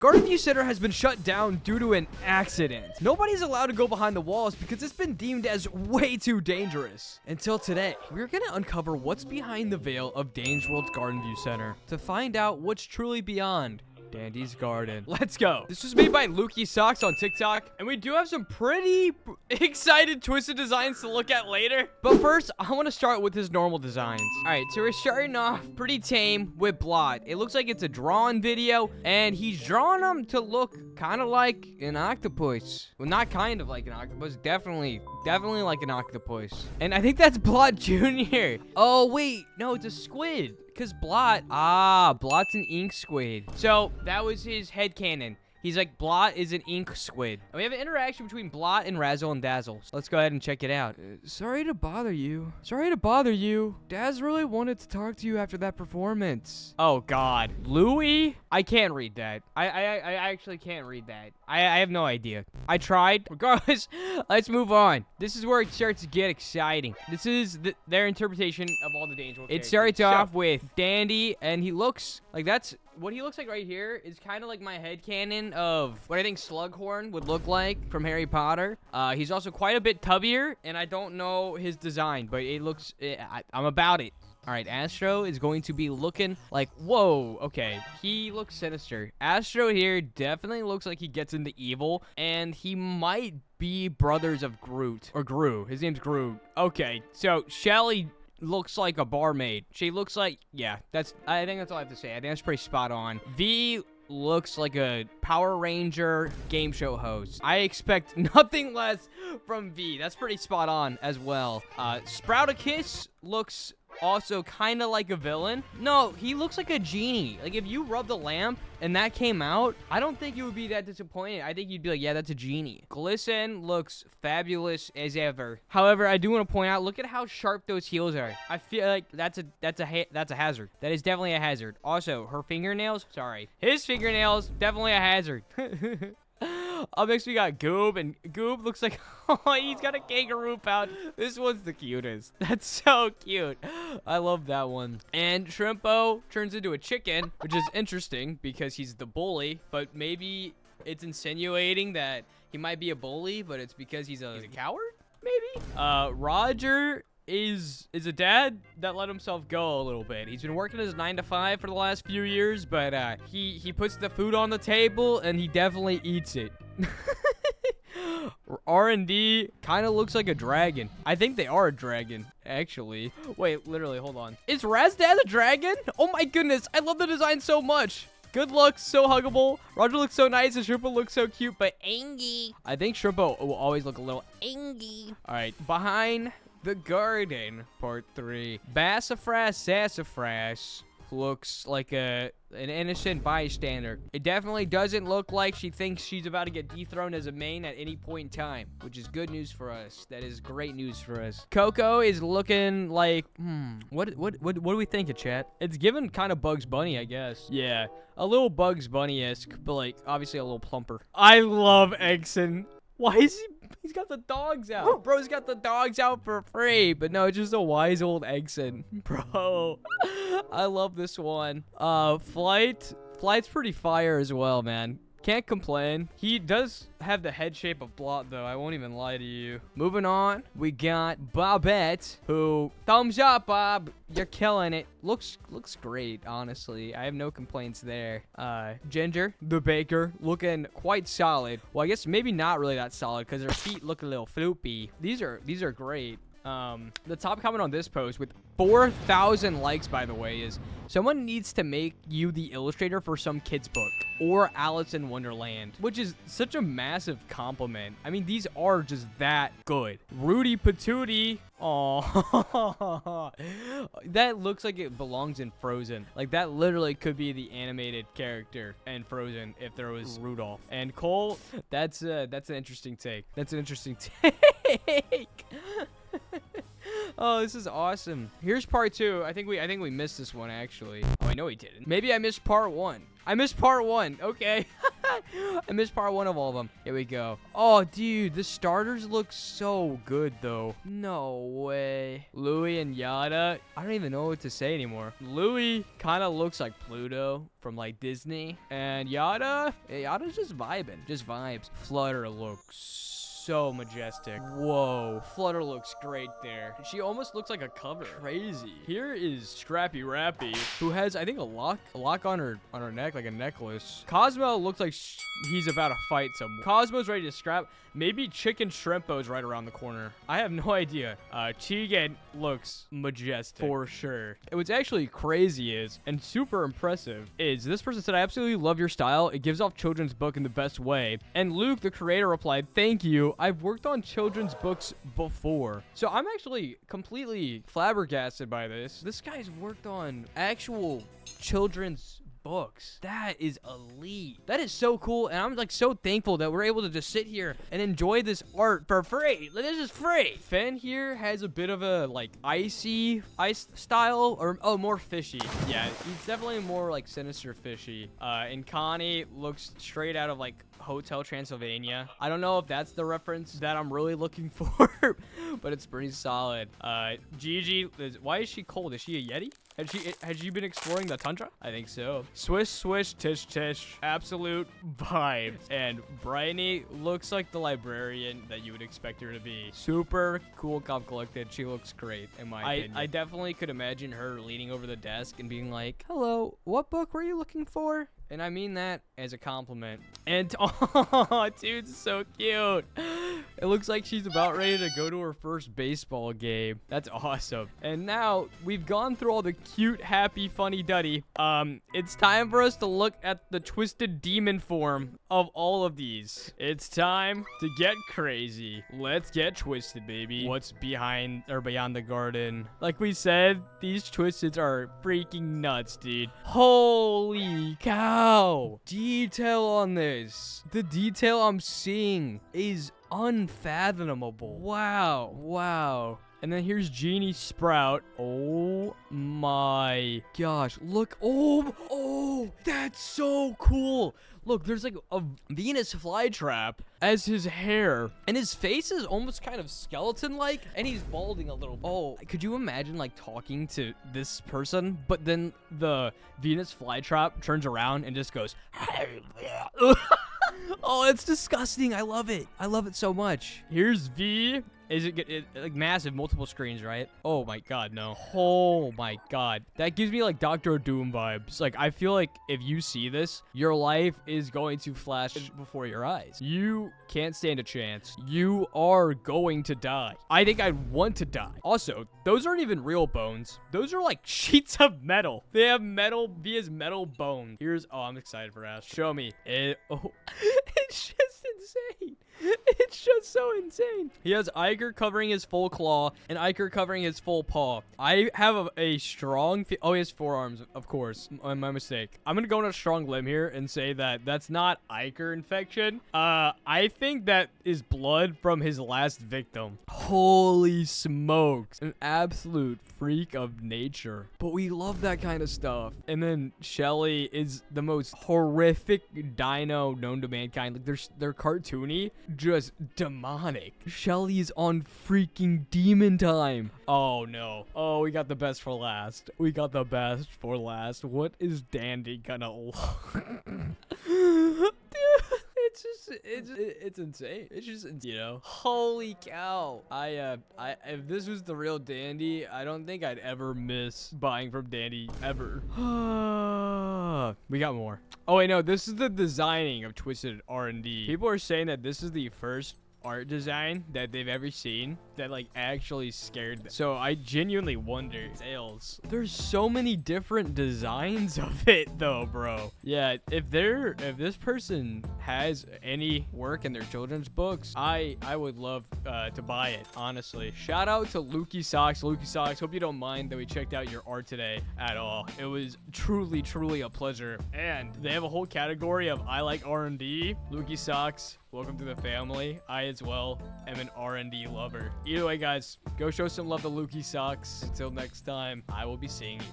Garden View Center has been shut down due to an accident. Nobody's allowed to go behind the walls because it's been deemed as way too dangerous. Until today, we're gonna uncover what's behind the veil of Dane's World's Garden View Center to find out what's truly beyond Dandy's Garden. Let's go. This was made by Lukki Socks on TikTok, and we do have some pretty excited twisted designs to look at later. But first, I want to start with his normal designs. All right, so we're starting off pretty tame with Blot. It looks like it's a drawn video, and he's drawing them to look kind of like an octopus. Well, not kind of like an octopus, definitely like an octopus. And I think that's Blot Jr. Oh, wait, no, it's a squid. Because Blot's an ink squid. So that was his headcanon. He's like, Blot is an ink squid. And we have an interaction between Blot and Razzle and Dazzle. So let's go ahead and check it out. Sorry to bother you. Daz really wanted to talk to you after that performance. Oh, God. Louie? I can't read that. I actually can't read that. I have no idea. I tried. Regardless, let's move on. This is where it starts to get exciting. This is their interpretation of all the Danger characters. It starts off with Dandy, and he looks like what he looks like right here is kind of like my headcanon of what I think Slughorn would look like from Harry Potter. He's also quite a bit tubbier, and I don't know his design, but it looks, I'm about it. All right, Astro is going to be looking like, whoa, okay. He looks sinister. Astro here definitely looks like he gets into evil, and he might be brothers of Groot, or Gru. His name's Groot. Okay, so Shelly looks like a barmaid. She looks like, yeah, I think that's all I have to say. I think that's pretty spot on. V looks like a Power Ranger game show host. I expect nothing less from V. That's pretty spot on as well. Sprouticus looks also kind of like a villain. No, he looks like a genie. Like, if you rubbed a lamp and that came out, I don't think you would be that disappointed. I think you'd be like, yeah, that's a genie. Glisten looks fabulous as ever. However, I do want to point out, look at how sharp those heels are. I feel like that's a hazard. That is definitely a hazard. Also, her fingernails, his fingernails, definitely a hazard. Up next, we got Goob, and Goob looks like, oh, he's got a kangaroo pouch. This one's the cutest. That's so cute. I love that one. And Shrimpo turns into a chicken, which is interesting because he's the bully, but maybe it's insinuating that he might be a bully, but it's because he's a coward, maybe? Roger is a dad that let himself go a little bit. He's been working his 9-to-5 for the last few years, but he puts the food on the table and he definitely eats it. R&D kind of looks like a dragon. I think they are a dragon, actually. Wait, literally, hold on. Is Razdad a dragon? Oh my goodness, I love the design so much. Good looks, so huggable. Roger looks so nice, and Shrimpo looks so cute, but angy. I think Shrimpo will always look a little angy. All right, behind the garden, part 3. Bassafras Sassafras looks like an innocent bystander. It definitely doesn't look like she thinks she's about to get dethroned as a main at any point in time, which is good news for us. That is great news for us. Coco is looking like, what do we think of, chat? It's given kind of Bugs Bunny, I guess. Yeah, a little Bugs Bunny-esque, but like obviously a little plumper. I love Eggson. Why is he's got the dogs out? Bro's got the dogs out for free. But no, it's just a wise old Eggson. Bro, I love this one. Flight's pretty fire as well, man. Can't complain. He does have the head shape of Blot, though. I won't even lie to you. Moving on, we got Bobette, who, thumbs up, Bob. You're killing it. Looks great, honestly. I have no complaints there. Ginger, the baker, looking quite solid. Well, I guess maybe not really that solid because her feet look a little floopy. These are great. The top comment on this post with 4,000 likes, by the way, is someone needs to make you the illustrator for some kid's book or Alice in Wonderland, which is such a massive compliment. I mean, these are just that good. Rudy Patootie. Oh, that looks like it belongs in Frozen. Like, that literally could be the animated character in Frozen if there was Rudolph. And Cole, that's an interesting take. That's an interesting take. Oh, this is awesome. Here's part 2. I think we missed this one, actually. Oh, I know we didn't. Maybe I missed part 1. I missed part 1. Okay. I missed part 1 of all of them. Here we go. Oh, dude, the starters look so good, though. No way. Louie and Yada. I don't even know what to say anymore. Louie kind of looks like Pluto from, like, Disney. And Yada's just vibing. Just vibes. Flutter looks so majestic. Whoa. Flutter looks great there. She almost looks like a cover. Crazy. Here is Scrappy Rappy, who has, I think, a lock on her neck, like a necklace. Cosmo looks like he's about to fight someone. Cosmo's ready to scrap. Maybe Chicken Shrimpo's right around the corner. I have no idea. Tegan looks majestic for sure. What's actually crazy is, and super impressive, is this person said, I absolutely love your style. It gives off children's book in the best way. And Luke, the creator, replied, thank you. I've worked on children's books before. So I'm actually completely flabbergasted by this. This guy's worked on actual children's books. That is elite. That is so cool, and I'm like so thankful that we're able to just sit here and enjoy this art for free. This is free. Fen here has a bit of a like ice style, or more fishy. Yeah, he's definitely more like sinister fishy. And Connie looks straight out of like Hotel Transylvania. I don't know if that's the reference that I'm really looking for, but it's pretty solid. Gigi, why is she cold? Is she a Yeti? Had she been exploring the tundra? I think so. Swish, swish, tish, tish. Absolute vibes. And Bryony looks like the librarian that you would expect her to be. Super cool, calm, collected. She looks great, in my opinion. I definitely could imagine her leaning over the desk and being like, hello, what book were you looking for? And I mean that as a compliment. And, oh, dude, so cute. It looks like she's about ready to go to her first baseball game. That's awesome. And now we've gone through all the cute, happy, funny duddy. It's time for us to look at the twisted demon form of all of these. It's time to get crazy. Let's get twisted, baby. What's behind or beyond the garden? Like we said, these twisteds are freaking nuts, dude. Holy cow. Detail on this. The detail I'm seeing is unfathomable. Wow. Wow. And then here's Genie Sprout. Oh my gosh. Look. Oh, that's so cool. Look, there's like a Venus flytrap as his hair. And his face is almost kind of skeleton-like. And he's balding a little. Oh, could you imagine like talking to this person? But then the Venus flytrap turns around and just goes. Oh, it's disgusting. I love it. I love it so much. Here's V. Is it like massive, multiple screens, right? Oh my god, no. Oh my god. That gives me like Dr. Doom vibes. Like, I feel like if you see this, your life is going to flash before your eyes. You can't stand a chance. You are going to die. I think I'd want to die. Also, those aren't even real bones. Those are like sheets of metal. They have metal, Via's metal bones. Here's, oh, I'm excited for Ash. Show me. It's just insane. It's just so insane. He has Iker covering his full claw and Iker covering his full paw. I have a strong... Oh, he has forearms, of course. My mistake. I'm going to go on a strong limb here and say that that's not Iker infection. I think that is blood from his last victim. Holy smokes. An absolute freak of nature. But we love that kind of stuff. And then Shelly is the most horrific dino known to mankind. Like, they're cartoony. Just demonic. Shelly's on freaking demon time. Oh no. Oh, we got the best for last. We got the best for last. What is Dandy gonna look? Dude, it's insane. It's just, you know, holy cow. If this was the real Dandy, I don't think I'd ever miss buying from Dandy ever. We got more. Oh wait, no, this is the designing of Twisted R&D. People are saying that this is the first art design that they've ever seen that like actually scared them. So I genuinely wonder sales. There's so many different designs of it though, bro. Yeah, if this person has any work in their children's books, I would love to buy it, honestly. Shout out to Lukki Socks. Lukki Socks, hope you don't mind that we checked out your art today at all. It was truly a pleasure. And they have a whole category of I like R&D. Lukki Socks, welcome to the family. I as well am an R&D lover. Either way, guys, go show some love to Lukki Socks. Until next time, I will be seeing you.